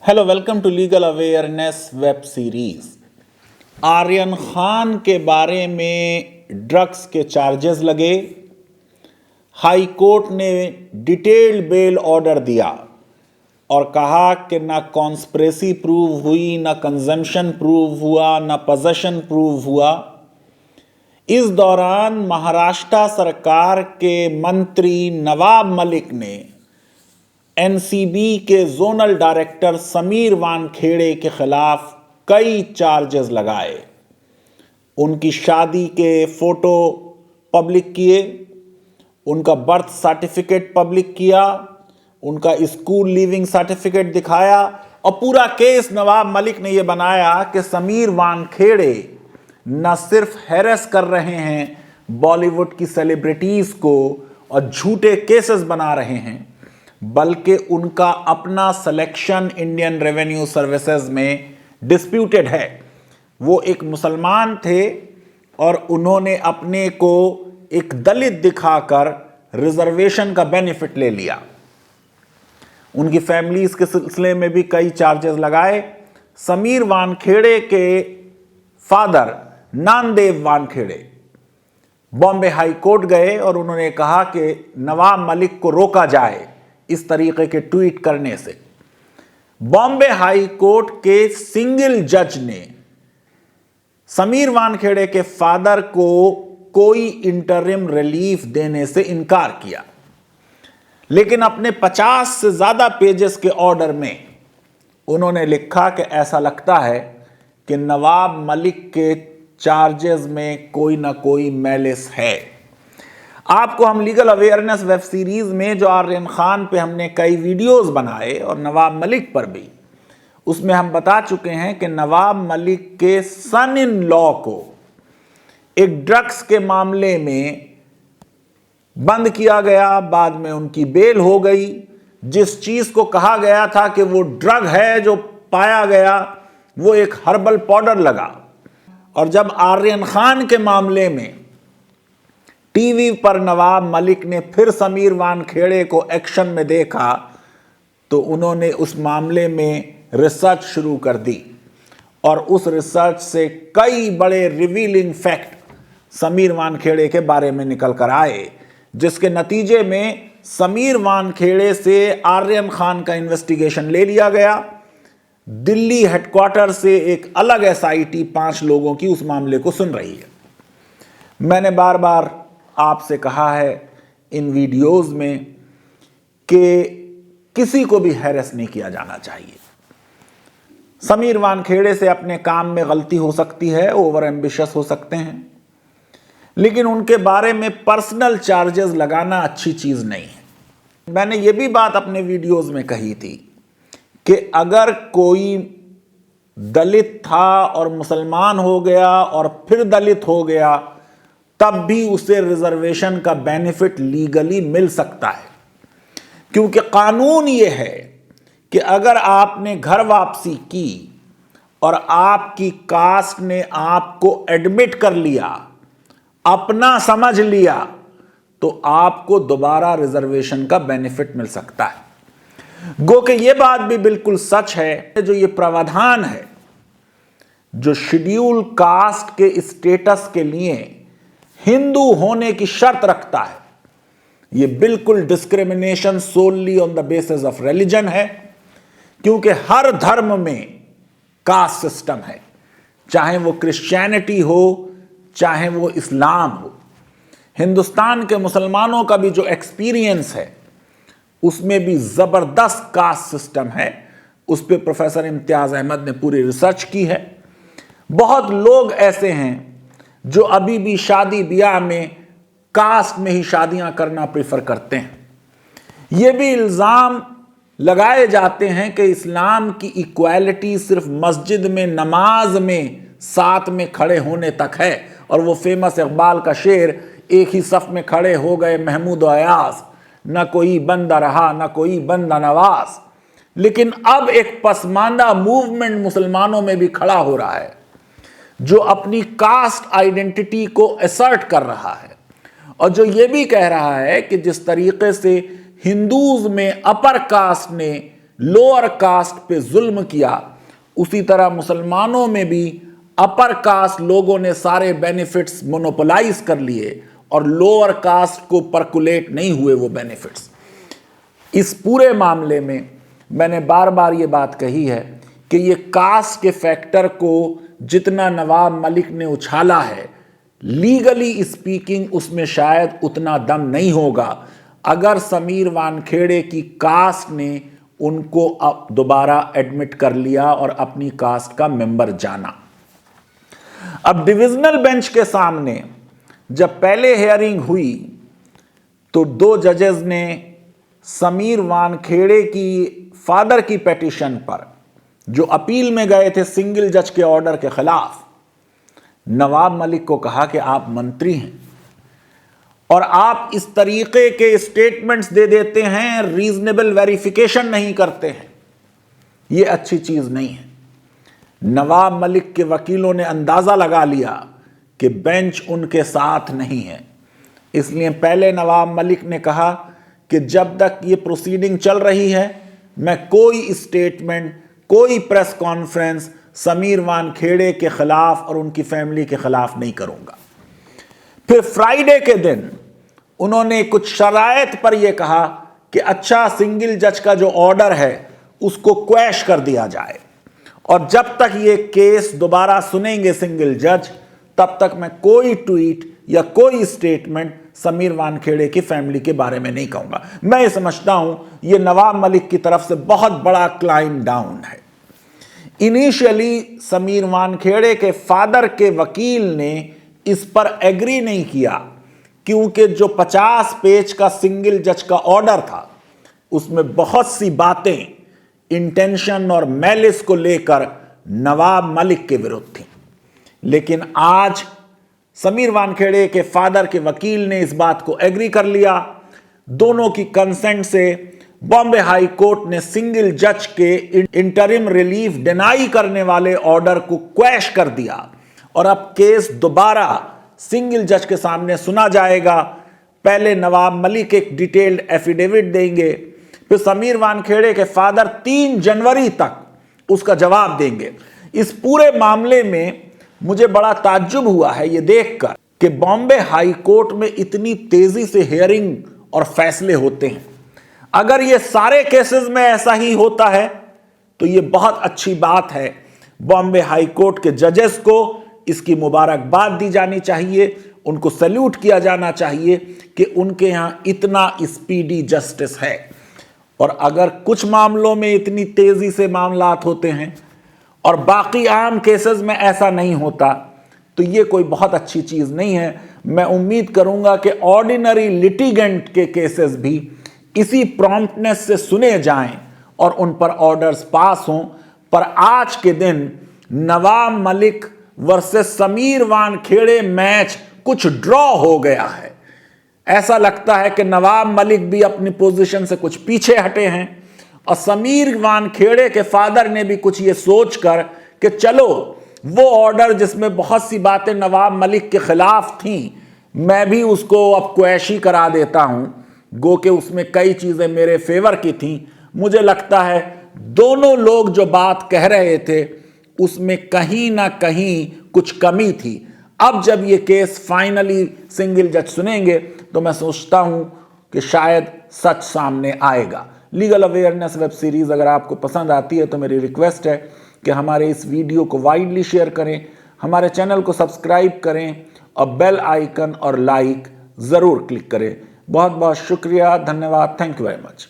Hello, welcome to legal awareness web series. Aryan Khan के बारे में ड्रग्स के चार्जेस लगे, हाई कोर्ट ने डिटेल्ड बेल ऑर्डर दिया और कहा कि ना कॉन्स्पिरेसी प्रूव हुई, ना कंजम्पशन प्रूव हुआ, ना पोजेशन प्रूव हुआ। इस दौरान महाराष्ट्र सरकार के मंत्री नवाब मलिक ने एनसीबी के जोनल डायरेक्टर समीर वानखेड़े के खिलाफ कई चार्जेस लगाए। उनकी शादी के फोटो पब्लिक किए, उनका बर्थ सर्टिफिकेट पब्लिक किया, उनका स्कूल लीविंग सर्टिफिकेट दिखाया और पूरा केस नवाब मलिक ने यह बनाया कि समीर वानखेड़े न सिर्फ हैरेस कर रहे हैं बॉलीवुड की सेलिब्रिटीज को और झूठे केसेस बना रहे हैं, बल्कि उनका अपना सिलेक्शन इंडियन रेवेन्यू सर्विसेज में डिस्प्यूटेड है। वो एक मुसलमान थे और उन्होंने अपने को एक दलित दिखाकर रिजर्वेशन का बेनिफिट ले लिया। उनकी फैमिलीज के सिलसिले में भी कई चार्जेस लगाए। समीर वानखेड़े के father Namdev Wankhede Bombay high court गए और उन्होंने कहा कि नवाब मलिक को रोका जाए इस तरीके के ट्वीट करने से। बॉम्बे हाई कोर्ट के सिंगल जज ने समीर वानखेड़े के फादर को कोई इंटरिम रिलीफ देने से इनकार किया, लेकिन अपने 50 से ज्यादा पेजेस के ऑर्डर में उन्होंने लिखा कि ऐसा लगता है कि नवाब मलिक के चार्जेस में कोई ना कोई मैलिस है। आपको हम लीगल अवेयरनेस वेब सीरीज में जो आर्यन खान पे हमने कई वीडियोस बनाए और नवाब मलिक पर भी, उसमें हम बता चुके हैं कि नवाब मलिक के सन इन लॉ को एक ड्रग्स के मामले में बंद किया गया। बाद में उनकी बेल हो गई। जिस चीज को कहा गया था कि वो ड्रग है, जो पाया गया वो एक हर्बल पाउडर लगा। और जब आर्यन खान के मामले में टीवी पर नवाब मलिक ने फिर समीर वानखेड़े को एक्शन में देखा तो उन्होंने उस मामले में रिसर्च शुरू कर दी और उस रिसर्च से कई बड़े रिवीलिंग फैक्ट समीर वानखेड़े के बारे में निकल कर आए, जिसके नतीजे में समीर वानखेड़े से आर्यन खान का इन्वेस्टिगेशन ले लिया गया। दिल्ली हेडक्वार्टर से एक अलग एसआईटी 5 लोगों की उस मामले को सुन रही है। मैंने बार बार आपसे कहा है इन वीडियोस में कि किसी को भी हैरेस नहीं किया जाना चाहिए। समीर वानखेड़े से अपने काम में गलती हो सकती है, ओवर एम्बिशियस हो सकते हैं, लेकिन उनके बारे में पर्सनल चार्जेस लगाना अच्छी चीज नहीं है। मैंने ये भी बात अपने वीडियोस में कही थी कि अगर कोई दलित था और मुसलमान हो गया और फिर दलित हो गया, तब भी उसे रिजर्वेशन का बेनिफिट लीगली मिल सकता है, क्योंकि कानून यह है कि अगर आपने घर वापसी की और आपकी कास्ट ने आपको एडमिट कर लिया, अपना समझ लिया, तो आपको दोबारा रिजर्वेशन का बेनिफिट मिल सकता है। गो कि यह बात भी बिल्कुल सच है, जो ये प्रावधान है जो शेड्यूल कास्ट के स्टेटस के लिए हिंदू होने की शर्त रखता है, यह बिल्कुल discrimination solely on the basis of religion है, क्योंकि हर धर्म में कास्ट सिस्टम है, चाहे वो क्रिश्चियनिटी हो चाहे वो इस्लाम हो। हिंदुस्तान के मुसलमानों का भी जो एक्सपीरियंस है उसमें भी जबरदस्त कास्ट सिस्टम है। उस पर प्रोफेसर इम्तियाज अहमद ने पूरी रिसर्च की है। बहुत लोग ऐसे हैं जो अभी भी शादी ब्याह में कास्ट में ही शादियां करना प्रेफर करते हैं। ये भी इल्जाम लगाए जाते हैं कि इस्लाम की इक्वालिटी सिर्फ मस्जिद में नमाज में साथ में खड़े होने तक है, और वो फेमस इकबाल का शेर, एक ही सफ में खड़े हो गए महमूद और अयाज, न कोई बंदा रहा न कोई बंदा नवाज। लेकिन अब एक पसमानदा मूवमेंट मुसलमानों में भी खड़ा हो रहा है, जो अपनी कास्ट आइडेंटिटी को असर्ट कर रहा है और जो ये भी कह रहा है कि जिस तरीके से हिंदूज में अपर कास्ट ने लोअर कास्ट पे जुल्म किया, उसी तरह मुसलमानों में भी अपर कास्ट लोगों ने सारे बेनिफिट्स मोनोपोलाइज कर लिए और लोअर कास्ट को परकुलेट नहीं हुए वो बेनिफिट्स। इस पूरे मामले में मैंने बार बार ये बात कही है कि ये कास्ट के फैक्टर को जितना नवाब मलिक ने उछाला है, लीगली स्पीकिंग उसमें शायद उतना दम नहीं होगा अगर समीर वानखेड़े की कास्ट ने उनको अब दोबारा एडमिट कर लिया और अपनी कास्ट का मेंबर जाना। अब डिविजनल बेंच के सामने जब पहले हियरिंग हुई तो 2 जजेस ने समीर वानखेड़े की फादर की पिटीशन पर, जो अपील में गए थे सिंगल जज के ऑर्डर के खिलाफ, नवाब मलिक को कहा कि आप मंत्री हैं और आप इस तरीके के स्टेटमेंट्स दे देते हैं, रीजनेबल वेरिफिकेशन नहीं करते हैं, ये अच्छी चीज नहीं है। नवाब मलिक के वकीलों ने अंदाजा लगा लिया कि बेंच उनके साथ नहीं है, इसलिए पहले नवाब मलिक ने कहा कि जब तक ये प्रोसीडिंग चल रही है मैं कोई स्टेटमेंट, कोई प्रेस कॉन्फ्रेंस समीर वानखेड़े के खिलाफ और उनकी फैमिली के खिलाफ नहीं करूंगा। फिर फ्राइडे के दिन उन्होंने कुछ शराइत पर यह कहा कि अच्छा, सिंगल जज का जो ऑर्डर है उसको क्वैश कर दिया जाए और जब तक ये केस दोबारा सुनेंगे सिंगल जज, तब तक मैं कोई ट्वीट या कोई स्टेटमेंट समीर वानखेड़े की फैमिली के बारे में नहीं कहूंगा। मैं ये समझता हूं ये नवाब मलिक की तरफ से बहुत बड़ा क्लाइम डाउन है। इनिशियली समीर वानखेड़े के फादर के वकील ने इस पर एग्री नहीं किया क्योंकि जो 50 पेज का सिंगल जज का ऑर्डर था उसमें बहुत सी बातें इंटेंशन और मैलिस को लेकर नवाब मलिक के विरुद्ध थी। लेकिन आज समीर वानखेड़े के फादर के वकील ने इस बात को एग्री कर लिया। दोनों की कंसेंट से बॉम्बे हाई कोर्ट ने सिंगल जज के इंटरिम रिलीफ डिनाई करने वाले ऑर्डर को क्वैश कर दिया और अब केस दोबारा सिंगल जज के सामने सुना जाएगा। पहले नवाब मलिक एक डिटेल्ड एफिडेविट देंगे, फिर समीर वानखेड़े के फादर 3 जनवरी तक उसका जवाब देंगे। इस पूरे मामले में मुझे बड़ा ताज्जुब हुआ है ये देखकर कि बॉम्बे हाई कोर्ट में इतनी तेजी से हियरिंग और फैसले होते हैं। अगर ये सारे केसेस में ऐसा ही होता है तो ये बहुत अच्छी बात है। बॉम्बे हाई कोर्ट के जजेस को इसकी मुबारकबाद दी जानी चाहिए, उनको सैल्यूट किया जाना चाहिए कि उनके यहां इतना स्पीडी जस्टिस है। और अगर कुछ मामलों में इतनी तेजी से मामलात होते हैं और बाकी आम केसेस में ऐसा नहीं होता तो ये कोई बहुत अच्छी चीज नहीं है। मैं उम्मीद करूंगा कि ऑर्डिनरी लिटिगेंट के केसेस भी इसी प्रॉम्प्टनेस से सुने जाएं और उन पर ऑर्डर्स पास हों। पर आज के दिन नवाब मलिक वर्सेस समीर वानखेड़े मैच कुछ ड्रॉ हो गया है। ऐसा लगता है कि नवाब मलिक भी अपनी पोजीशन से कुछ पीछे हटे हैं और समीर वानखेड़े के फादर ने भी कुछ ये सोचकर कि चलो वो ऑर्डर जिसमें बहुत सी बातें नवाब मलिक के खिलाफ थीं, मैं भी उसको अब क्वैशी करा देता हूं, गो के उसमें कई चीजें मेरे फेवर की थीं। मुझे लगता है दोनों लोग जो बात कह रहे थे उसमें कहीं ना कहीं कुछ कमी थी। अब जब ये केस फाइनली सिंगल जज सुनेंगे तो मैं सोचता हूं कि शायद सच सामने आएगा। लीगल अवेयरनेस वेब सीरीज अगर आपको पसंद आती है तो मेरी रिक्वेस्ट है कि हमारे इस वीडियो को वाइडली शेयर करें, हमारे चैनल को सब्सक्राइब करें और बेल आइकन और लाइक ज़रूर क्लिक करें। बहुत बहुत शुक्रिया, धन्यवाद, थैंक यू वेरी मच।